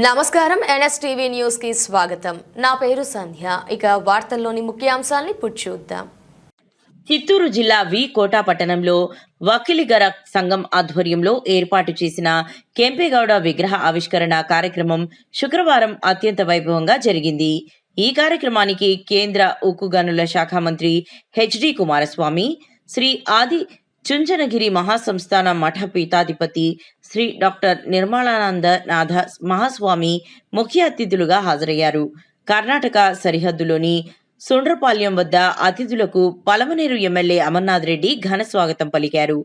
నమస్కారం NSTV news కి స్వాగతం. నా పేరు సంధ్య. ఇక వార్తల్లోని ముఖ్యాంశాలను ఇప్పుడు చూద్దాం. చిత్తూరు జిల్లా వి కోట పట్టణంలో వకీలిగర సంఘం ఆధ్వర్యంలో ఏర్పాటు చేసిన కెంపేగౌడ విగ్రహ ఆవిష్కరణ కార్యక్రమం శుక్రవారం అత్యంత వైభవంగా జరిగింది. ఈ కార్యక్రమానికి కేంద్ర ఉక్కు గనుల శాఖ మంత్రి హెచ్డి కుమారస్వామి, శ్రీ ఆది చుంచనగిరి మహాసంస్థాన మఠ పీఠాధిపతి శ్రీ డాక్టర్ నిర్మలానంద నాథ మహాస్వామి ముఖ్య అతిథులుగా హాజరయ్యారు. కర్ణాటక సరిహద్దులోని సుండ్రపాల్యం వద్ద అతిథులకు పలమనేరు ఎమ్మెల్యే అమర్నాథ్ రెడ్డి ఘన స్వాగతం పలికారు.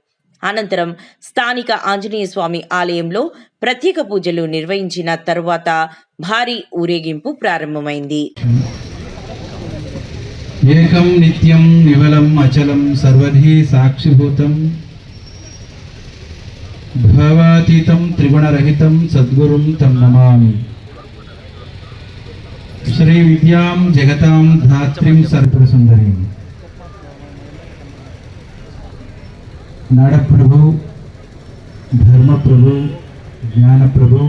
అనంతరం స్థానిక ఆంజనేయ స్వామి ఆలయంలో ప్రత్యేక పూజలు నిర్వహించిన తరువాత భారీ ఊరేగింపు ప్రారంభమైంది. ఏకం నిత్యం నివలం అచలం సర్వధి సాక్షిభూతం భవాతీతం త్రిగుణరహితం సద్గురుం తం నమామి. శ్రీ విద్యాం జగతాం ధాత్రిం సర్వసుందరీం. ನಾಡಪ್ರಭು, ಧರ್ಮಪ್ರಭು, ಜ್ಞಾನಪ್ರಭು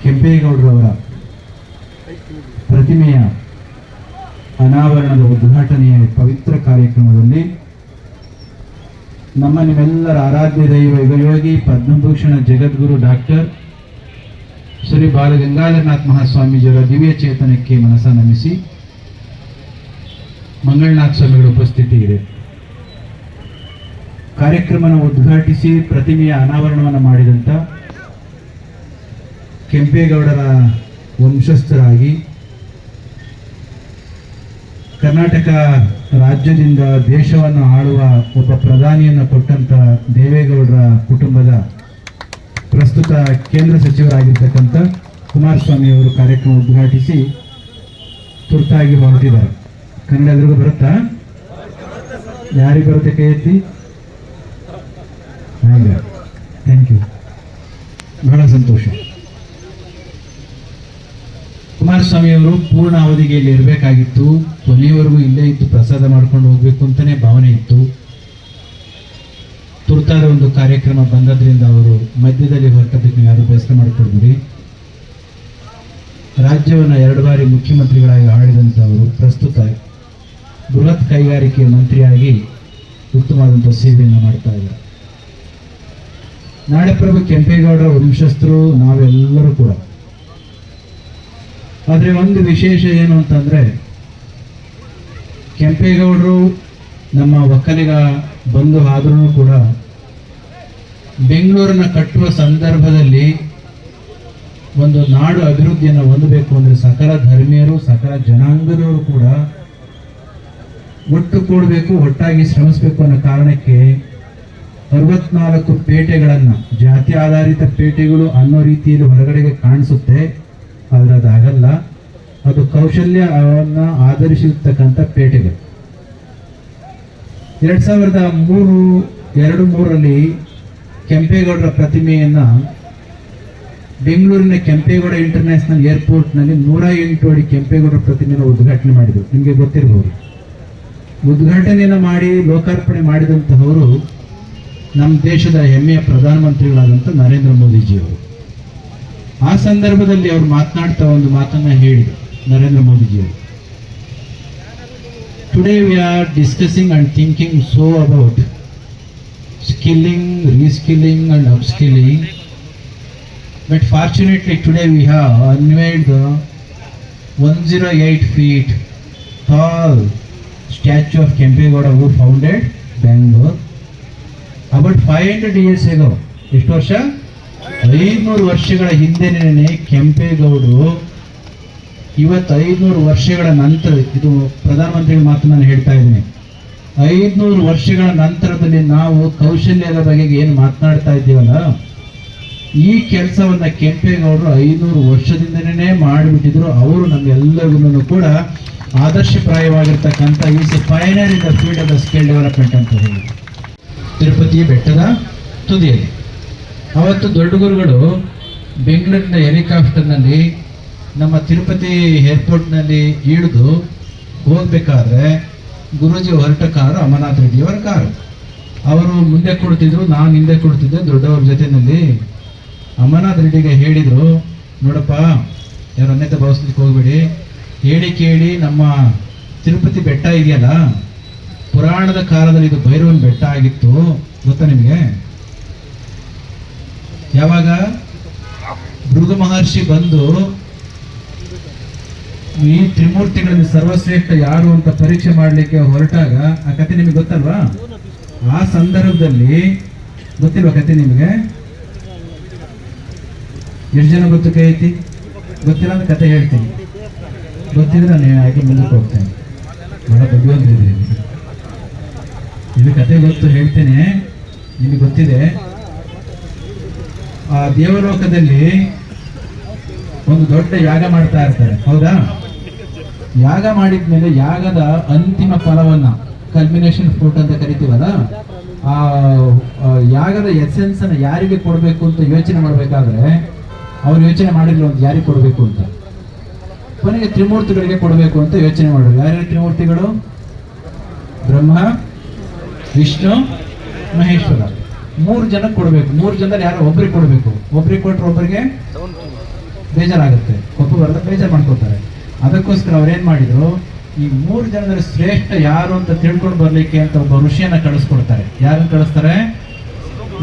ಕೆಂಪೇಗೌಡರವರ ಪ್ರತಿಮೆಯ ಅನಾವರಣದ ಉದ್ಘಾಟನೆಯ ಪವಿತ್ರ ಕಾರ್ಯಕ್ರಮದಲ್ಲಿ ನಮ್ಮ ನಿಮ್ಮೆಲ್ಲರ ಆರಾಧ್ಯ ದೈವ ಯುಗಯೋಗಿ ಪದ್ಮಭೂಷಣ ಜಗದ್ಗುರು ಡಾಕ್ಟರ್ ಶ್ರೀ ಬಾಲಗಂಗಾಧರನಾಥ ಮಹಾಸ್ವಾಮೀಜಿಯವರ ದಿವ್ಯ ಚೇತನಕ್ಕೆ ಮನಸ ನಮಿಸಿ ಮಂಗಳನಾಥ ಸ್ವಾಮಿಗಳ ಉಪಸ್ಥಿತಿ ಇದೆ. ಕಾರ್ಯಕ್ರಮವನ್ನು ಉದ್ಘಾಟಿಸಿ ಪ್ರತಿಮೆಯ ಅನಾವರಣವನ್ನು ಮಾಡಿದಂಥ ಕೆಂಪೇಗೌಡರ ವಂಶಸ್ಥರಾಗಿ ಕರ್ನಾಟಕ ರಾಜ್ಯದಿಂದ ದೇಶವನ್ನು ಆಳುವ ಒಬ್ಬ ಪ್ರಧಾನಿಯನ್ನು ಕೊಟ್ಟಂತ ದೇವೇಗೌಡರ ಕುಟುಂಬದ ಪ್ರಸ್ತುತ ಕೇಂದ್ರ ಸಚಿವರಾಗಿರ್ತಕ್ಕಂಥ ಕುಮಾರಸ್ವಾಮಿ ಅವರು ಕಾರ್ಯಕ್ರಮ ಉದ್ಘಾಟಿಸಿ ತುರ್ತಾಗಿ ಹೊರಟಿದ್ದಾರೆ. ಕನ್ನಡ ಎದುರು ಬರುತ್ತಾ? ಯಾರಿಗೆ ಬರುತ್ತೆ ಕೈ ಎತ್ತಿ? ಥ್ಯಾಂಕ್ ಯು, ಬಹಳ ಸಂತೋಷ. ಕುಮಾರಸ್ವಾಮಿ ಅವರು ಪೂರ್ಣ ಅವಧಿಗೆ ಇಲ್ಲಿ ಇರಬೇಕಾಗಿತ್ತು, ಕೊನೆಯವರೆಗೂ ಇಲ್ಲೇ ಇದ್ದು ಪ್ರಸಾದ ಮಾಡ್ಕೊಂಡು ಹೋಗ್ಬೇಕು ಅಂತಾನೆ ಭಾವನೆ ಇತ್ತು. ತುರ್ತಾದ ಒಂದು ಕಾರ್ಯಕ್ರಮ ಬಂದದ್ರಿಂದ ಅವರು ಮಧ್ಯದಲ್ಲಿ ಹೊರಟದಕ್ಕೆ ನೀವು ಯಾರು ಬೇಸರ ಮಾಡಿಕೊಡ್ಬಿಡಿ. ರಾಜ್ಯವನ್ನು 2 ಬಾರಿ ಮುಖ್ಯಮಂತ್ರಿಗಳಾಗಿ ಆಳಿದಂಥವರು ಪ್ರಸ್ತುತ ಬೃಹತ್ ಕೈಗಾರಿಕೆ ಮಂತ್ರಿಯಾಗಿ ಉತ್ತಮವಾದಂಥ ಸೇವೆಯನ್ನು ಮಾಡ್ತಾ ಇದ್ದಾರೆ. ನಾಡಪ್ರಭು ಕೆಂಪೇಗೌಡರ ವಂಶಸ್ಥರು ನಾವೆಲ್ಲರೂ ಕೂಡ. ಆದರೆ ಒಂದು ವಿಶೇಷ ಏನು ಅಂತಂದರೆ, ಕೆಂಪೇಗೌಡರು ನಮ್ಮ ಒಕ್ಕಲಿಗ ಬಂಧು ಆದ್ರೂ ಕೂಡ ಬೆಂಗಳೂರನ್ನು ಕಟ್ಟುವ ಸಂದರ್ಭದಲ್ಲಿ ಒಂದು ನಾಡು ಅಭಿವೃದ್ಧಿಯನ್ನು ಹೊಂದಬೇಕು ಅಂದರೆ ಸಕಲ ಧರ್ಮೀಯರು, ಸಕಲ ಜನಾಂಗದವರು ಕೂಡ ಒಟ್ಟು ಕೂಡಬೇಕು, ಒಟ್ಟಾಗಿ ಶ್ರಮಿಸಬೇಕು ಅನ್ನೋ ಕಾರಣಕ್ಕೆ 64 ಪೇಟೆಗಳನ್ನು, ಜಾತಿ ಆಧಾರಿತ ಪೇಟೆಗಳು ಅನ್ನೋ ರೀತಿಯಲ್ಲಿ ಹೊರಗಡೆಗೆ ಕಾಣಿಸುತ್ತೆ, ಆದರೆ ಅದಾಗಲ್ಲ. ಅದು ಕೌಶಲ್ಯವನ್ನು ಆಧರಿಸಿರ್ತಕ್ಕಂಥ ಪೇಟೆಗಳು. 2003ರಲ್ಲಿ ಕೆಂಪೇಗೌಡರ ಪ್ರತಿಮೆಯನ್ನು ಬೆಂಗಳೂರಿನ ಕೆಂಪೇಗೌಡ ಇಂಟರ್ನ್ಯಾಷನಲ್ ಏರ್ಪೋರ್ಟ್ನಲ್ಲಿ 108 ಅಡಿ ಕೆಂಪೇಗೌಡರ ಪ್ರತಿಮೆಯನ್ನು ಉದ್ಘಾಟನೆ ಮಾಡಿದರು. ನಿಮಗೆ ಗೊತ್ತಿರಬಹುದು. ಉದ್ಘಾಟನೆಯನ್ನು ಮಾಡಿ ಲೋಕಾರ್ಪಣೆ ಮಾಡಿದಂತಹವರು ನಮ್ಮ ದೇಶದ ಹೆಮ್ಮೆಯ ಪ್ರಧಾನಮಂತ್ರಿಗಳಾದಂಥ ನರೇಂದ್ರ ಮೋದಿಜಿಯವರು. ಆ ಸಂದರ್ಭದಲ್ಲಿ ಅವರು ಮಾತನಾಡ್ತಾ ಒಂದು ಮಾತನ್ನು ಹೇಳಿದರು ನರೇಂದ್ರ ಮೋದಿಜಿಯವರು. Today we are discussing and thinking so about skilling, reskilling and upskilling, but fortunately today we have unveiled the 108 feet tall statue of Kempegowda who founded Bangalore. About 500 years ago, ಎಷ್ಟು ವರ್ಷ? 500 ವರ್ಷಗಳ ಹಿಂದೆನೇ ಕೆಂಪೇಗೌಡರು ಇವತ್ತು 500 ವರ್ಷಗಳ ನಂತರ, ಇದು ಪ್ರಧಾನಮಂತ್ರಿಗಳ ಮಾತು ನಾನು ಹೇಳ್ತಾ ಇದ್ದೀನಿ, 500 ವರ್ಷಗಳ ನಂತರದಲ್ಲಿ ನಾವು ಕೌಶಲ್ಯದ ಬಗೆಗೆ ಏನು ಮಾತನಾಡ್ತಾ ಇದ್ದೀವಲ್ಲ, ಈ ಕೆಲಸವನ್ನ ಕೆಂಪೇಗೌಡರು 500 ವರ್ಷದಿಂದನೇ ಮಾಡಿಬಿಟ್ಟಿದ್ರು. ಅವರು ನಮ್ಗೆಲ್ಲರಿಗೂ ಕೂಡ ಆದರ್ಶಪ್ರಾಯವಾಗಿರ್ತಕ್ಕಂಥ is a pioneer in the field of the skill development ಅಂತ ಹೇಳಿ. ತಿರುಪತಿ ಬೆಟ್ಟದ ತುದಿಯಲ್ಲಿ ಅವತ್ತು ದೊಡ್ಡ ಗುರುಗಳು ಬೆಂಗಳೂರಿನ ಹೆಲಿಕಾಪ್ಟರ್ನಲ್ಲಿ ನಮ್ಮ ತಿರುಪತಿ ಏರ್ಪೋರ್ಟ್ನಲ್ಲಿ ಇಳಿದು ಹೋಗಬೇಕಾದ್ರೆ ಗುರೂಜಿ ಹೊರಟ ಕಾರು ಅಮರನಾಥ್ ರೆಡ್ಡಿಯವರ ಕಾರು. ಅವರು ಮುಂದೆ ಕೊಡ್ತಿದ್ರು, ನಾನು ಹಿಂದೆ ಕೊಡ್ತಿದ್ದೆ ದೊಡ್ಡವ್ರ ಜೊತೆಯಲ್ಲಿ. ಅಮರನಾಥ್ ರೆಡ್ಡಿಗೆ ಹೇಳಿದರು, ನೋಡಪ್ಪ, ಯಾರು ಅನ್ಯತೆ ಭಾವಿಸ್ಲಿಕ್ಕೆ ಹೋಗ್ಬೇಡಿ. ಹೇಳಿ ಕೇಳಿ ನಮ್ಮ ತಿರುಪತಿ ಬೆಟ್ಟ ಇದೆಯಲ್ಲ, ಪುರಾಣದ ಕಾಲದಲ್ಲಿ ಇದು ಭೈರವನ ಬೆಟ್ಟ ಆಗಿತ್ತು, ಗೊತ್ತಾ ನಿಮಗೆ? ಯಾವಾಗ ಭೃಗು ಮಹರ್ಷಿ ಬಂದು ಈ ತ್ರಿಮೂರ್ತಿಗಳಲ್ಲಿ ಸರ್ವಶ್ರೇಷ್ಠ ಯಾರು ಅಂತ ಪರೀಕ್ಷೆ ಮಾಡಲಿಕ್ಕೆ ಹೊರಟಾಗ, ಆ ಕಥೆ ನಿಮಗೆ ಗೊತ್ತಲ್ವಾ? ಆ ಸಂದರ್ಭದಲ್ಲಿ ಗೊತ್ತಿಲ್ವಾ ಕಥೆ ನಿಮಗೆ? ಎಷ್ಟು ಜನ ಗೊತ್ತು ಕೈ ಐತಿ? ಗೊತ್ತಿಲ್ಲ ಅಂದ್ರೆ ಕತೆ ಹೇಳ್ತೀನಿ, ಗೊತ್ತಿದ್ರೆ ನಾನು ಹಾಗೆ ಮುಂದಕ್ಕೆ ಹೋಗ್ತೇನೆ. ಬಹಳ ಬುದ್ಧಿವಂತರಿದ್ದೀರಿ. ಇದು ಕತೆ ಗೊತ್ತು, ಹೇಳ್ತೇನೆ. ನಿಮಗೆ ಗೊತ್ತಿದೆ, ಆ ದೇವಲೋಕದಲ್ಲಿ ಒಂದು ದೊಡ್ಡ ಯಾಗ ಮಾಡ್ತಾ ಇರ್ತಾರೆ, ಹೌದಾ? ಯಾಗ ಮಾಡಿದ್ಮೇಲೆ ಯಾಗದ ಅಂತಿಮ ಫಲವನ್ನ, ಕಲ್ಮಿನೇಷನ್ ಫ್ರೂಟ್ ಅಂತ ಕರಿತೀವಲ್ಲ, ಆ ಯಾಗದ ಎಸೆನ್ಸ್ ಅನ್ನ ಯಾರಿಗೆ ಕೊಡಬೇಕು ಅಂತ ಯೋಚನೆ ಮಾಡ್ಬೇಕಾದ್ರೆ ಅವ್ರು ಯೋಚನೆ ಮಾಡಿದ್ರು ಒಂದು ಯಾರಿಗೆ ಕೊಡಬೇಕು ಅಂತ. ಕೊನೆಗೆ ತ್ರಿಮೂರ್ತಿಗಳಿಗೆ ಕೊಡಬೇಕು ಅಂತ ಯೋಚನೆ ಮಾಡಿದ್ರು. ಯಾರ್ಯಾರು ತ್ರಿಮೂರ್ತಿಗಳು? ಬ್ರಹ್ಮ, ವಿಷ್ಣು, ಮಹೇಶ್ವರ. 3 ಜನಕ್ಕೆ ಕೊಡಬೇಕು. 3 ಜನದಲ್ಲಿ ಯಾರೋ ಒಬ್ರಿಗೆ ಕೊಡಬೇಕು. ಒಬ್ರಿಗೆ ಕೊಟ್ಟರೆ ಒಬ್ಬರಿಗೆ ಬೇಜಾರಾಗುತ್ತೆ, ಒಬ್ಬ ಬರಲ್ಲ, ಬೇಜಾರು ಮಾಡ್ಕೋತಾರೆ. ಅದಕ್ಕೋಸ್ಕರ ಅವ್ರೇನ್ ಮಾಡಿದ್ರು, ಈ 3 ಜನದಲ್ಲಿ ಶ್ರೇಷ್ಠ ಯಾರು ಅಂತ ತಿಳ್ಕೊಂಡು ಬರ್ಲಿಕ್ಕೆ ಅಂತ ಒಬ್ಬ ಋಷಿಯನ್ನ ಕಳಿಸ್ಕೊಡ್ತಾರೆ. ಯಾರನ್ನ ಕಳಿಸ್ತಾರೆ?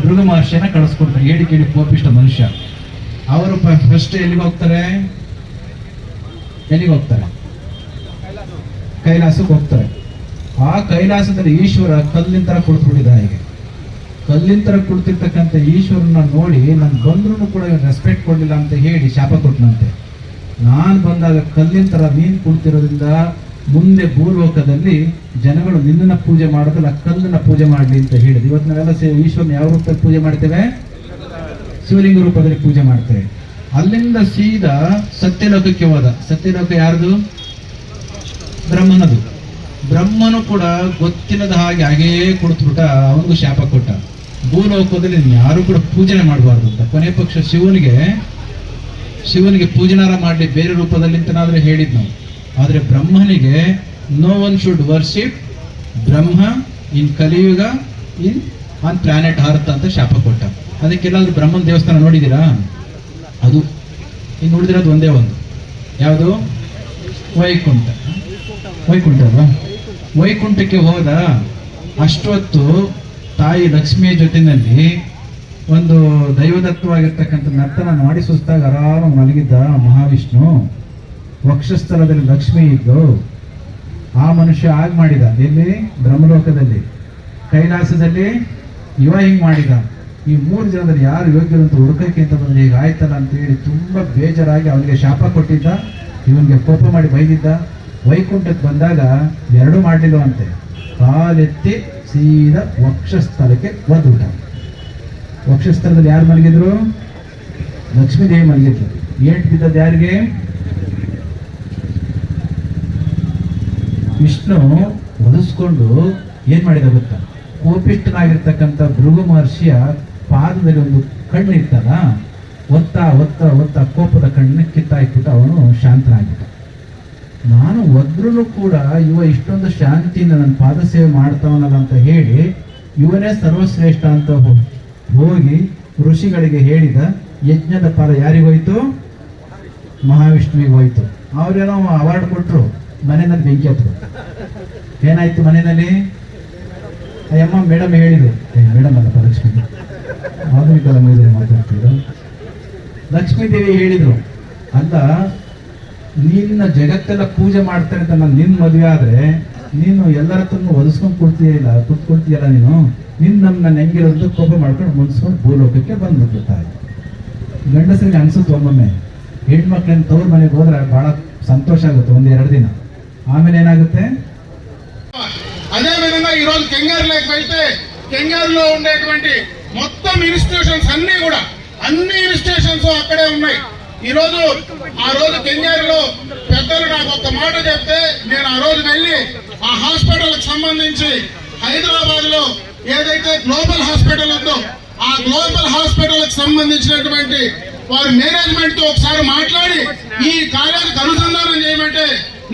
ಭೃಗು ಮಹರ್ಷಿಯನ್ನ ಕಳಿಸ್ಕೊಡ್ತಾರೆ. ಹೇಳಿ ಕೇಳಿ ಕೋಪಿಷ್ಟ ಮನುಷ್ಯ. ಅವರು ಫಸ್ಟ್ ಎಲ್ಲಿಗೆ ಹೋಗ್ತಾರೆ? ಕೈಲಾಸಕ್ಕೆ ಹೋಗ್ತಾರೆ. ಆ ಕೈಲಾಸದಲ್ಲಿ ಈಶ್ವರ ಕಲ್ಲಿನ ತರ ಕುಳಿತುಬಿಟ್ಟಿದ್ದ. ಹೀಗೆ ಕಲ್ಲಿನ ತರ ಕುಳಿತಿರ್ತಕ್ಕಂಥ ಈಶ್ವರನ ನೋಡಿ ನಾನು ಬಂದ್ರೂ ಕೂಡ ರೆಸ್ಪೆಕ್ಟ್ ಕೊಡ್ಲಿಲ್ಲ ಅಂತ ಹೇಳಿ ಶಾಪ ಕೊಟ್ಟನಂತೆ. ನಾನು ಬಂದಾಗ ಕಲ್ಲಿನ ತರ ನೀನ್ ಕುಳಿತಿರೋದ್ರಿಂದ ಮುಂದೆ ಭೂಲೋಕದಲ್ಲಿ ಜನಗಳು ನಿನ್ನನ್ನ ಪೂಜೆ ಮಾಡೋದಲ್ಲ, ಕಲ್ಲನ್ನ ಪೂಜೆ ಮಾಡಲಿ ಅಂತ ಹೇಳಿದ್ರು. ಇವತ್ತು ನಾವೆಲ್ಲ ಈಶ್ವರನ ಯಾವ ರೂಪದಲ್ಲಿ ಪೂಜೆ ಮಾಡ್ತೇವೆ? ಶಿವಲಿಂಗ ರೂಪದಲ್ಲಿ ಪೂಜೆ ಮಾಡ್ತೇವೆ. ಅಲ್ಲಿಂದ ಸೀದಾ ಸತ್ಯಲೋಕಕ್ಕೆ ಹೋದ. ಸತ್ಯಲೋಕ ಯಾರ್ದು? ಬ್ರಹ್ಮನದು. ಬ್ರಹ್ಮನು ಕೂಡ ಗೊತ್ತಿಲ್ಲದ ಹಾಗೆ ಕುಳಿತುಬಿಟ್ಟ, ಅವನಿಗೂ ಶಾಪ ಕೊಟ್ಟ. ಭೂಲೋಕದಲ್ಲಿ ಯಾರು ಕೂಡ ಪೂಜನೆ ಮಾಡಬಾರ್ದು ಅಂತ. ಕೊನೆ ಪಕ್ಷ ಶಿವನಿಗೆ ಪೂಜನಾರ ಮಾಡಲಿ ಬೇರೆ ರೂಪದಲ್ಲಿ ಅಂತನಾದ್ರೆ ಹೇಳಿದ್ ನಾವು. ಆದ್ರೆ ಬ್ರಹ್ಮನಿಗೆ ನೋ ಒನ್ ಶುಡ್ ವರ್ಶಿಪ್ ಬ್ರಹ್ಮ ಇನ್ ಕಲಿಯುಗ ಇನ್ ಆನ್ ಪ್ಲಾನೆಟ್ ಅರ್ತ್ ಅಂತ ಶಾಪ ಕೊಟ್ಟ. ಅದಕ್ಕೆಲ್ಲಾದ್ರೂ ಬ್ರಹ್ಮನ ದೇವಸ್ಥಾನ ನೋಡಿದ್ದೀರಾ? ಅದು ಇನ್ನು ಉಳಿದಿರೋದು ಒಂದೇ ಒಂದು. ಯಾವುದು? ವೈಕುಂಠ ಅಲ್ವಾ? ವೈಕುಂಠಕ್ಕೆ ಹೋದ ಅಷ್ಟೊತ್ತು ತಾಯಿ ಲಕ್ಷ್ಮಿಯ ಜೊತೆಯಲ್ಲಿ ಒಂದು ದೈವದತ್ತವಾಗಿರ್ತಕ್ಕಂಥ ನರ್ತನ ಮಾಡಿ ಸುಸ್ತಾಗಿ ಆರಾಮಾಗಿ ಮಲಗಿದ್ದ ಮಹಾವಿಷ್ಣು. ವಕ್ಷಸ್ಥಳದಲ್ಲಿ ಲಕ್ಷ್ಮಿ ಇದ್ದು ಆ ಮನುಷ್ಯ ಆಗ ಮಾಡಿದ. ಎಲ್ಲಿ? ಬ್ರಹ್ಮಲೋಕದಲ್ಲಿ. ಕೈಲಾಸದಲ್ಲಿ ಇವ ಹಿಂಗ್ ಮಾಡಿದ. ಈ 3 ಜನದಲ್ಲಿ ಯಾರು ಯೋಗ್ಯರು ಅಂತ ಹುಡುಕಕ್ಕೆ ಅಂತ ಬಂದ್ರೆ ಈಗ ಆಯ್ತಲ್ಲ ಅಂತ ಹೇಳಿ ತುಂಬಾ ಬೇಜಾರಾಗಿ ಅವನಿಗೆ ಶಾಪ ಕೊಟ್ಟಿದ್ದ, ಇವನಿಗೆ ಕೋಪ ಮಾಡಿ ಬೈದಿದ್ದ. ವೈಕುಂಠಕ್ಕೆ ಬಂದಾಗ 2 ಮಾಡಲಿಲ್ಲ ಅಂತೆ. ಕಾಲೆತ್ತಿ ಸೀದಾ ವಕ್ಷಸ್ಥಳಕ್ಕೆ ಒದ್ಬಿಟ್ಟ. ವಕ್ಷಸ್ಥಳದಲ್ಲಿ ಯಾರು ಮಲಗಿದ್ರು? ಲಕ್ಷ್ಮೀದೇವಿ ಮಲಗಿದ್ರು. ಏಟ್ ಬಿದ್ದದ್ದು ಯಾರಿಗೆ? ವಿಷ್ಣು ಒಲಿಸ್ಕೊಂಡು ಏನ್ ಮಾಡಿದ ಗೊತ್ತಾ? ಕೋಪಿಷ್ಟನಾಗಿರ್ತಕ್ಕಂಥ ಭೃಗು ಮಹರ್ಷಿಯ ಪಾದದಲ್ಲಿ ಒಂದು ಕಣ್ಣು ಇತ್ತಲ್ಲ, ಒತ್ತಾ ಕೋಪದ ಕಣ್ಣು ಕಿತ್ತಾಕ್ಬಿಟ್ಟು ಅವನು ಶಾಂತನಾಗಿದ್ದ. ನಾನು ಒದ್ರೂ ಕೂಡ ಇವ ಇಷ್ಟೊಂದು ಶಾಂತಿಯಿಂದ ನನ್ನ ಪಾದ ಸೇವೆ ಮಾಡ್ತಾವನಲ್ಲ ಅಂತ ಹೇಳಿ ಇವನೇ ಸರ್ವಶ್ರೇಷ್ಠ ಅಂತ ಹೋಗಿ ಋಷಿಗಳಿಗೆ ಹೇಳಿದ. ಯಜ್ಞದ ಫಲ ಯಾರಿಗೋಯ್ತು? ಮಹಾವಿಷ್ಣುವಿಗೆ ಹೋಯ್ತು. ಅವ್ರೇನೋ ಅವಾರ್ಡ್ ಕೊಟ್ರು, ಮನೆಯಲ್ಲಿ ಬೆಂಕಿ ಹತ್ರು. ಏನಾಯ್ತು ಮನೆಯಲ್ಲಿ? ಅಯ್ಯಮ್ಮ ಮೇಡಮ್ ಹೇಳಿದ್ರು, ಮೇಡಮ್ ಅಲ್ಲಪ್ಪ ಲಕ್ಷ್ಮೀ, ಆಧುನಿಕ ಮಾತಾಡ್ತಿದ್ರು. ಲಕ್ಷ್ಮೀದೇವಿ ಹೇಳಿದ್ರು, ಅಲ್ಲ ನಿನ್ನ ಜಗತ್ತೆಲ್ಲ ಪೂಜೆ ಮಾಡ್ತಾರೆ ಅಂತ ನಾನು ನಿನ್ನ ಮದುವೆ ಆದ್ರೆ ನೀನು ಎಲ್ಲರ ಹತ್ರನು ಒದಿಸ್ಕೊಂಡು ಕುತ್ಕೊಳ್ತೀಯಲ್ಲ, ನೀನು ನನ್ನ ಹೆಂಗಿರೋದು ಕೋಪ ಮಾಡ್ಕೊಂಡು ಮುನ್ಸ್ಕೊಂಡು ಭೂಲೋಕಕ್ಕೆ ಬಂದ್ಬಿಟ್ಟು ತಾಯಿ. ಗಂಡಸರಿಗೆ ಅನ್ಸುತ್ತೆ ಒಮ್ಮೊಮ್ಮೆ, ಹೆಣ್ಮಕ್ಳನ್ನ ತವ್ರ ಮನೆಗೆ ಹೋದ್ರೆ ಬಹಳ సంతోష ఆಗುತ್ತೆ 1-2 ದಿನ. ఆమె ఏనాಗುತ್ತೆ? అదే విధంగా ఈ రోజు కెంగారులోకి వెళ్తే కెంగారులో ఉండేటువంటి మొత్తం ఇన్స్టిట్యూషన్స్ అన్ని ఇన్స్టిట్యూషన్స్ అక్కడే ఉన్నాయి. ఈ రోజు ఆ రోజు కెంగారులో పెద్దలు నాకు ఒక మాట చెప్తే నేను ఆ రోజు వెళ్ళి ఆ హాస్పిటల్ కి సంబంధించి హైదరాబాద్ లో ఏదైతే గ్లోబల్ హాస్పిటల్ ఉందో ఆ గ్లోబల్ హాస్పిటల్ కి సంబంధించినటువంటి వారి మేనేజ్మెంట్ తో ఒకసారి మాట్లాడి ఈ కాలేజీకి అనుసంధానం చేయమంటే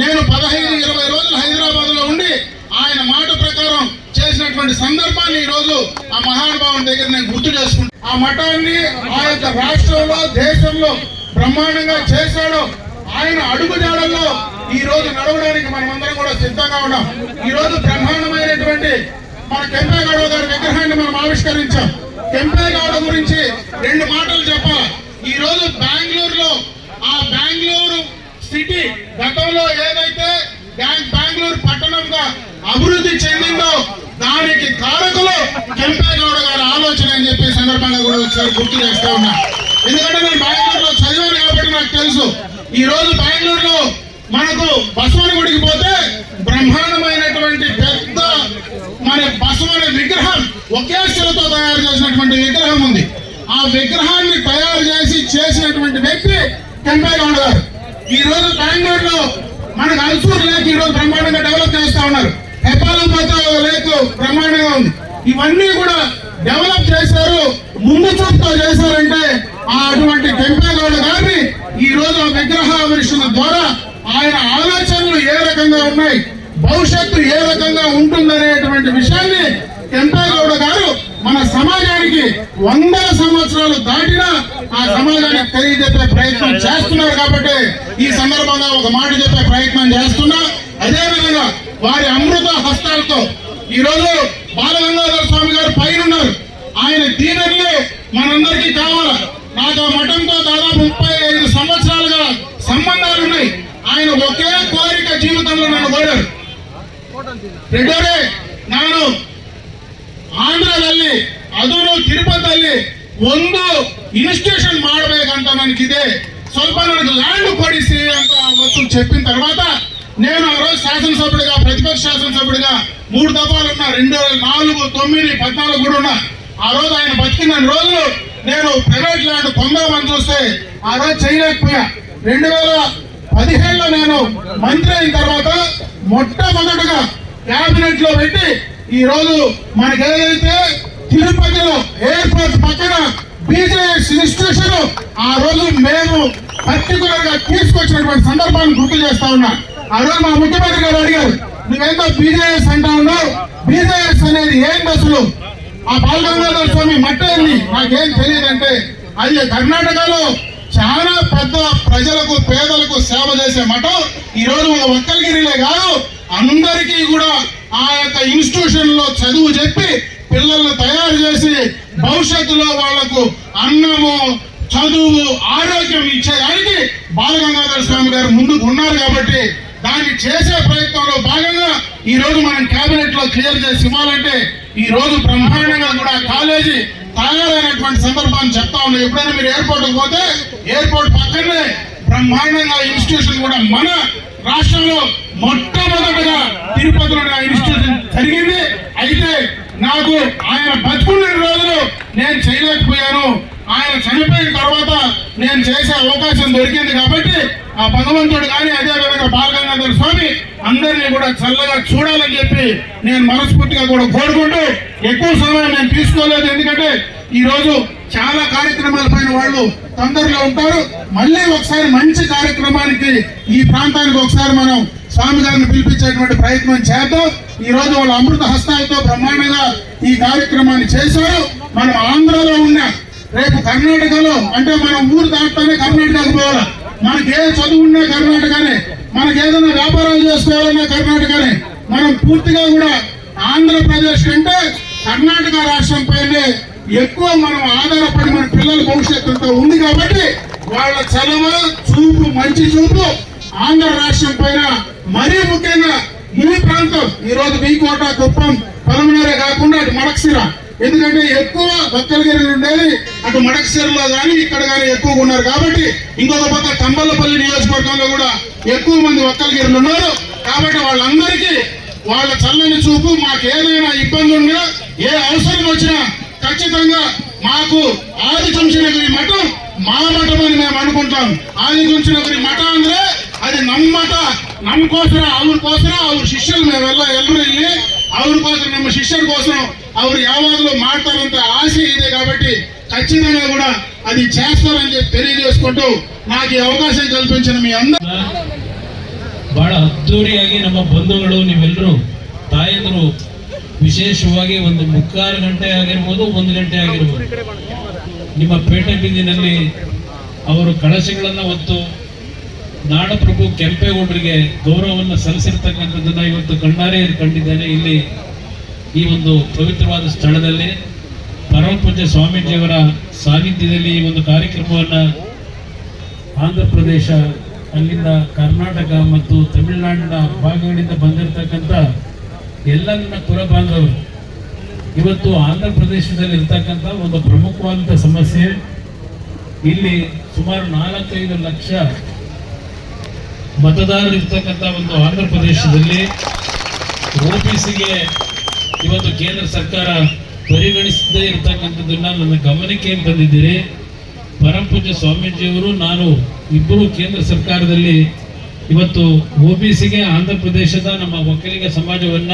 నేను 15-20 రోజులు హైదరాబాద్ లో ఉండి ఆయన మాట ప్రకారం చేసినటువంటి సందర్భాన్ని ఈ రోజు ఆ మహానుభావుని దగ్గర నేను గుర్తు చేసుకుంటాను. ఆ మఠాన్ని ఆ యొక్క రాష్ట్రంలో దేశంలో బ్రహ్మాండంగా చేశాడో ఆయన అడుగుజాడల్లో ఈ రోజు నడవడానికి మనమందరం కూడా సిద్ధంగా ఉన్నాం. ఈ రోజు బ్రహ్మాండమైనటువంటి మన కెంపేగౌడ గారి విగ్రహాన్ని మనం ఆవిష్కరించాం. కెంపేగౌడ గురించి 2 మాటలు చెప్పాలి. ఈ రోజు బెంగళూరులో ఆ బెంగళూరు సిటీ గతంలో ఏదైతే బెంగళూరు పట్టణంగా అభివృద్ధి చెందిందో దానికి కారకులు కెంపేగౌడ గారి ఆలోచన అని చెప్పి సందర్భంగా కూడా ఒకసారి గుర్తు చేస్తా ఉన్నా. ఎందుకంటే నేను బెంగళూరులో చదివాను కాబట్టి నాకు తెలుసు. ఈ రోజు బెంగళూరులో మనకు బసవని గుడికి పోతే బ్రహ్మాండమైనటువంటి పెద్ద మన బసవని విగ్రహం ఒకే శిలతో తయారు చేసినటువంటి విగ్రహం ఉంది. ఆ విగ్రహాన్ని తయారు చేసినటువంటి వ్యక్తి కెంపేగౌడ గారు. ఈ రోజు బెంగళూరులో మనకు అల్సూర్ లేక్ ఈ రోజు బ్రహ్మాండంగా డెవలప్ చేస్తా ఉన్నారు. హెపాలపతో లేక్ బ్రహ్మాండంగా ఉంది. ఇవన్నీ కూడా డెవలప్ చేశారు, ముందు చూపుతో చేశారంటే అటువంటి కెంపేగౌడ గారిని ఈ రోజు విగ్రహావిష్కరణ ద్వారా ఆయన ఆలోచనలు ఏ రకంగా ఉన్నాయి, భవిష్యత్తు ఏ రకంగా ఉంటుందనేటువంటి విషయాన్ని కెంపేగౌడ గారు మన సమాజానికి 100 సంవత్సరాలు దాటినా ఆ సమాజానికి తెలియజెప్పే ప్రయత్నం చేస్తున్నారు. కాబట్టి ఈ సందర్భంగా ఒక మాట చెప్పే ప్రయత్నం చేస్తున్నా. అదేవిధంగా వారి అమృత హస్తాలతో ఈ రోజు బాలగంగాధర స్వామి గారు పైన ఉన్నారు. ఆయన దీనెల్లి మనందరికీ కావాలి. నాకు ఆ మఠంతో దాదాపు 35 సంవత్సరాలుగా సంబంధాలు ఉన్నాయి. ఆయన ఒకే కోరిక జీవితంలో నన్ను కోరారు. రెండోదే ನಾನು ಆಂಧ್ರದಲ್ಲಿ ಅದನ್ನು ತಿರುಪತಿಯಲ್ಲಿ ಒಂದು ಇನ್ಸ್ಟಿಟ್ಯೂಷನ್ ಮಾಡಬೇಕಂತ ನನಗಿದೆ, ಸ್ವಲ್ಪ ನನಗೆ ಲ್ಯಾಂಡ್ ಕೊಡಿಸಿ ಅಂತ ಅವತ್ತು చెప్పిన తర్వాత నేను ఆ రోజు శాసనసభ్యుడిగా ప్రతిపక్ష శాసనసభ్యుడిగా 3 దఫాలు ఉన్నా. 2004, 9, 14 కూడా ఉన్నా. ఆ రోజు ఆయన బతికిన రోజులు నేను ప్రైవేట్ ల్యాండ్ పొందామని చూస్తే ఆ రోజు చేయలేకపోయా. 2017లో నేను మంత్రి అయిన తర్వాత మొట్టమొదటిగా క్యాబినెట్ లో పెట్టి ఈ రోజు మనకి ఏదైతే తిరుపతిలో ఎయిర్పోర్ట్ పక్కన బీజేఎస్ ఇన్స్టిట్యూషన్ ఆ రోజు మేము పర్టికులర్ గా తీసుకొచ్చినటువంటి సందర్భాన్ని గుర్తు చేస్తా ఉన్నా. ఆ రోజు మా ముఖ్యమంత్రి గారు అడిగారు, నువ్వేంతో బీజేఎస్ అంటా ఉన్నావు, బీజేఎస్ అనేది ఏంటి అసలు, ఆ బాలగంగాధర స్వామి మట్టేంది నాకేం తెలియదంటే అది కర్ణాటకలో చాలా పెద్ద ప్రజలకు పేదలకు సేవ చేసే మఠం. ఈ రోజు ఒక ఒక్కలిగిరిలే కాదు అందరికీ కూడా ఆ యొక్క ఇన్స్టిట్యూషన్ లో చదువు చెప్పి పిల్లల్ని తయారు చేసి భవిష్యత్తులో వాళ్లకు అన్నము, చదువు, ఆరోగ్యం ఇచ్చేదానికి బాలగంగాధర స్వామి గారు ముందుకు ఉన్నారు. కాబట్టి దాన్ని చేసే ప్రయత్నంలో భాగంగా ఈ రోజు మనం కేబినెట్ లో క్లియర్ చేసి ఇవ్వాలంటే ఈ రోజు బ్రహ్మాండంగా కూడా కాలేజీ తయారైనటువంటి సందర్భాన్ని చెప్తా ఉన్నాం. ఎప్పుడైనా మీరు ఎయిర్పోర్ట్ పోతే ఎయిర్పోర్ట్ పక్కనే బ్రహ్మాండంగా ఇన్స్టిట్యూషన్ కూడా మన రాష్ట్రంలో మొట్టమొదటిగా తిరుపతిలో ఇన్స్టిట్యూషన్ జరిగింది. అయితే నాకు ఆయన బతుకున్న రోజులు నేను చేయలేకపోయాను. ఆయన చనిపోయిన తర్వాత నేను చేసే అవకాశం దొరికింది. కాబట్టి ఆ భగవంతుడు కానీ అదేవిధంగా బాలగంగాధర స్వామి అందరినీ కూడా చల్లగా చూడాలని చెప్పి నేను మనస్ఫూర్తిగా కూడా కోరుకుంటూ ఎక్కువ సమయం నేను తీసుకోలేదు. ఎందుకంటే ఈ రోజు చాలా కార్యక్రమాల పైన వాళ్ళు తొందరలో ఉంటారు. మళ్ళీ ఒకసారి మంచి కార్యక్రమానికి ఈ ప్రాంతానికి ఒకసారి మనం స్వామి గారిని పిలిపించేటువంటి ప్రయత్నం చేద్దాం. ఈ రోజు వాళ్ళ అమృత హస్తాలతో బ్రహ్మాండంగా ఈ కార్యక్రమాన్ని చేశారు. మనం ఆంధ్రలో ఉన్న రేపు కర్ణాటకలో అంటే మనం ఊరు దాటుతానే కర్ణాటకకు పోవాలి. మనకి ఏ చదువు ఉన్నా కర్ణాటకనే, మనకి ఏదైనా వ్యాపారాలు చేసుకోవాలన్నా కర్ణాటకనే. మనం పూర్తిగా కూడా ఆంధ్రప్రదేశ్ కంటే కర్ణాటక రాష్ట్రం పైనే ఎక్కువ మనం ఆధారపడి మన పిల్లల భవిష్యత్తుతో ఉంది. కాబట్టి వాళ్ళ చలవ చూపు, మంచి చూపు ఆంధ్ర రాష్ట్రం పైన మరీ ముఖ్యంగా ఈ ప్రాంతం ఈ రోజు వీకోట, కుప్పం, పలమనేరే కాకుండా అటు మడకశిర, ఎందుకంటే ఎక్కువ ఒక్కలగిరి ఉండేది అటు మడకశిరలో కానీ ఇక్కడ కానీ ఎక్కువగా ఉన్నారు. కాబట్టి ఇంకొక పక్క తంబలపల్లి నియోజకవర్గంలో కూడా ఎక్కువ మంది ఒక్కలగిరిలు ఉన్నారు. కాబట్టి వాళ్ళందరికీ వాళ్ళ చల్లని చూపు, మాకు ఏదైనా ఇబ్బంది ఉన్నా ఏ అవసరం వచ్చినా ఖచ్చితంగా మాకు ಆದಿಚುಂಚನಗಿರಿ ಮಠಂ ಮಾ ಮಠಂ అని మేము అనుకుంటాం. ಆದಿಚುಂಚನಗಿರಿ ಮಠ ಅಂದ್ರೆ అది ನಮ್ಮ ಮಠ, ನಮಗೋಸ್ಕರ ಅವ್ರ ಶಿಷ್ಯರು ನಾವೆಲ್ಲ ಎಲ್ಲರೂ ಇಲ್ಲಿ ಅವ್ರ కోసం ನಮ್ಮ ಶಿಷ್ಯರ కోసం ಅವರು ಯಾವಾಗಲೂ ಮಾಡ್ತಾರಂತ ಆಸೆ ಇದೆ. కాబట్టి ఖచ్చితంగా కూడా అది చేస్తారని చెప్పి తెలియజేసుకుంటూ నాకు ఈ అవకాశం కల్పించిన మీ అందరూ ಬಹಳ ಅದ್ದೂರಿಯಾಗಿ ನಮ್ಮ ಬಂಧುಗಳು ನೀವೆಲ್ಲರೂ ತಾಯಂದರು ವಿಶೇಷವಾಗಿ ಒಂದು 3/4 ಗಂಟೆ ಆಗಿರ್ಬೋದು, 1 ಗಂಟೆ ಆಗಿರ್ಬೋದು, ನಿಮ್ಮ ಪೇಟೆ ಬೀದಿನಲ್ಲಿ ಅವರು ಕಳಶಗಳನ್ನು ಹೊತ್ತು ನಾಡಪ್ರಭು ಕೆಂಪೇಗೌಡರಿಗೆ ಗೌರವವನ್ನು ಸಲ್ಲಿಸಿರ್ತಕ್ಕಂಥದ್ದನ್ನ ಇವತ್ತು ಕಣ್ಣಾರೆ ಕಂಡಿದ್ದೇನೆ. ಇಲ್ಲಿ ಈ ಒಂದು ಪವಿತ್ರವಾದ ಸ್ಥಳದಲ್ಲಿ ಪರಮಪೂಜ್ಯ ಸ್ವಾಮೀಜಿಯವರ ಸಾನ್ನಿಧ್ಯದಲ್ಲಿ ಈ ಒಂದು ಕಾರ್ಯಕ್ರಮವನ್ನು ಆಂಧ್ರ ಪ್ರದೇಶ, ಅಲ್ಲಿಂದ ಕರ್ನಾಟಕ ಮತ್ತು ತಮಿಳುನಾಡಿನ ಭಾಗಗಳಿಂದ ಬಂದಿರತಕ್ಕಂಥ ಎಲ್ಲ ನನ್ನ ಪುರ ಬಾಂಧವರು, ಇವತ್ತು ಆಂಧ್ರ ಪ್ರದೇಶದಲ್ಲಿ ಇರ್ತಕ್ಕಂಥ ಒಂದು ಪ್ರಮುಖವಾದಂಥ ಸಮಸ್ಯೆ, ಇಲ್ಲಿ ಸುಮಾರು 4-5 ಲಕ್ಷ ಮತದಾರರು ಇರ್ತಕ್ಕಂಥ ಒಂದು ಆಂಧ್ರ ಪ್ರದೇಶದಲ್ಲಿ OBCಗೆ ಇವತ್ತು ಕೇಂದ್ರ ಸರ್ಕಾರ ಪರಿಗಣಿಸದೇ ಇರ್ತಕ್ಕಂಥದ್ದನ್ನ ನನ್ನ ಗಮನಕ್ಕೆ ತಂದಿದ್ದೀರಿ. ಪರಮಪೂಜ್ಯ ಸ್ವಾಮೀಜಿಯವರು ನಾನು ಇಬ್ಬರು ಕೇಂದ್ರ ಸರ್ಕಾರದಲ್ಲಿ ಇವತ್ತು OBCಗೆ ಆಂಧ್ರ ಪ್ರದೇಶದ ನಮ್ಮ ಒಕ್ಕಲಿಗ ಸಮಾಜವನ್ನ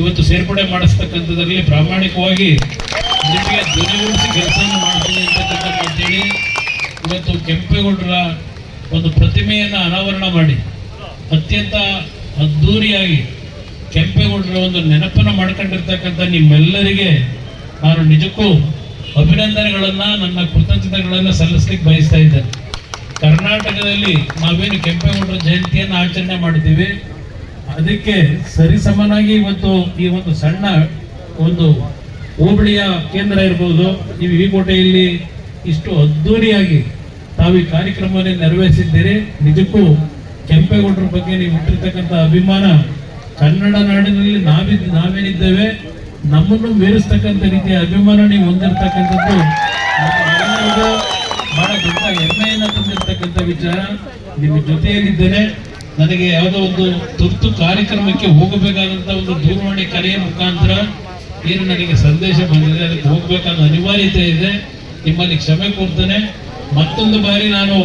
ಇವತ್ತು ಸೇರ್ಪಡೆ ಮಾಡಿಸ್ತಕ್ಕಂಥದ್ರಲ್ಲಿ ಪ್ರಾಮಾಣಿಕವಾಗಿ ನಿಮಗೆ ಧ್ವನಿಗೂಡಿಸಿ ಕೆಲಸವನ್ನು ಮಾಡ್ತೀನಿ ಅಂತಕ್ಕಂಥ ಮಾತೇಳಿ ಇವತ್ತು ಕೆಂಪೇಗೌಡರ ಒಂದು ಪ್ರತಿಮೆಯನ್ನು ಅನಾವರಣ ಮಾಡಿ ಅತ್ಯಂತ ಅದ್ಧೂರಿಯಾಗಿ ಕೆಂಪೇಗೌಡರ ಒಂದು ನೆನಪನ್ನು ಮಾಡ್ಕೊಂಡಿರ್ತಕ್ಕಂಥ ನಿಮ್ಮೆಲ್ಲರಿಗೆ ನಾನು ನಿಜಕ್ಕೂ ಅಭಿನಂದನೆಗಳನ್ನು, ನನ್ನ ಕೃತಜ್ಞತೆಗಳನ್ನು ಸಲ್ಲಿಸ್ಲಿಕ್ಕೆ ಬಯಸ್ತಾ ಇದ್ದೇನೆ. ಕರ್ನಾಟಕದಲ್ಲಿ ನಾವೇನು ಕೆಂಪೇಗೌಡರ ಜಯಂತಿಯನ್ನು ಆಚರಣೆ ಮಾಡ್ತೀವಿ, ಅದಕ್ಕೆ ಸರಿಸಮನಾಗಿ ಇವತ್ತು ಈ ಒಂದು ಸಣ್ಣ ಒಂದು ಹೋಬಳಿಯ ಕೇಂದ್ರ ಇರ್ಬೋದು, ನೀವು ಈ ಕೋಟೆಯಲ್ಲಿ ಇಷ್ಟು ಅದ್ಧೂರಿಯಾಗಿ ತಾವು ಈ ಕಾರ್ಯಕ್ರಮವನ್ನು ನೆರವೇರಿಸಿದ್ದೀರಿ. ನಿಜಕ್ಕೂ ಕೆಂಪೇಗೌಡರ ಬಗ್ಗೆ ನೀವು ಇಟ್ಟಿರ್ತಕ್ಕಂಥ ಅಭಿಮಾನ, ಕನ್ನಡ ನಾಡಿನಲ್ಲಿ ನಾವೇನಿದ್ದೇವೆ ನಮ್ಮನ್ನು ಮೀರಿಸ್ತಕ್ಕಂಥ ರೀತಿಯ ಅಭಿಮಾನ ನೀವು ಹೊಂದಿರತಕ್ಕಂಥದ್ದು ನಮ್ಮೆಲ್ಲರಿಗೂ ಬಹಳ ದೊಡ್ಡ ಹೆಮ್ಮೆಯನ್ನು ತಂದಿರತಕ್ಕಂಥ ವಿಚಾರ. ನಿಮ್ಮ ಜೊತೆಯಲ್ಲಿದ್ದೇನೆ. ನನಗೆ ಯಾವುದೋ ಒಂದು ತುರ್ತು ಕಾರ್ಯಕ್ರಮಕ್ಕೆ ಹೋಗಬೇಕಾದಂಥ ಒಂದು ದೂರವಾಣಿ ಕರೆಯ ಮುಖಾಂತರ ಏನು ನನಗೆ ಸಂದೇಶ ಬಂದಿದೆ, ಅದಕ್ಕೆ ಹೋಗಬೇಕಾದ ಅನಿವಾರ್ಯತೆ ಇದೆ. ನಿಮ್ಮಲ್ಲಿ ಕ್ಷಮೆ ಕೋರ್ತೇನೆ. ಮತ್ತೊಂದು ಬಾರಿ ನಾನು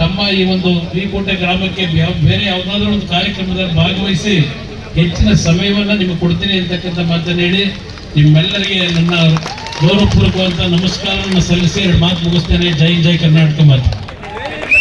ತಮ್ಮ ಈ ಒಂದು ವಿಕೋಟೆ ಗ್ರಾಮಕ್ಕೆ ಬೇರೆ ಯಾವುದಾದ್ರೂ ಒಂದು ಕಾರ್ಯಕ್ರಮದಲ್ಲಿ ಭಾಗವಹಿಸಿ ಹೆಚ್ಚಿನ ಸಮಯವನ್ನು ನಿಮಗೆ ಕೊಡ್ತೀನಿ ಅಂತಕ್ಕಂಥ ಮಾತನ್ನು ಹೇಳಿ ನಿಮ್ಮೆಲ್ಲರಿಗೆ ನನ್ನ ಗೌರವಪೂರ್ವಕವಾದಂಥ ನಮಸ್ಕಾರವನ್ನು ಸಲ್ಲಿಸಿ 2 ಮಾತು ಮುಗಿಸ್ತೇನೆ. ಜೈ ಜೈ ಕರ್ನಾಟಕ ಮಾತು.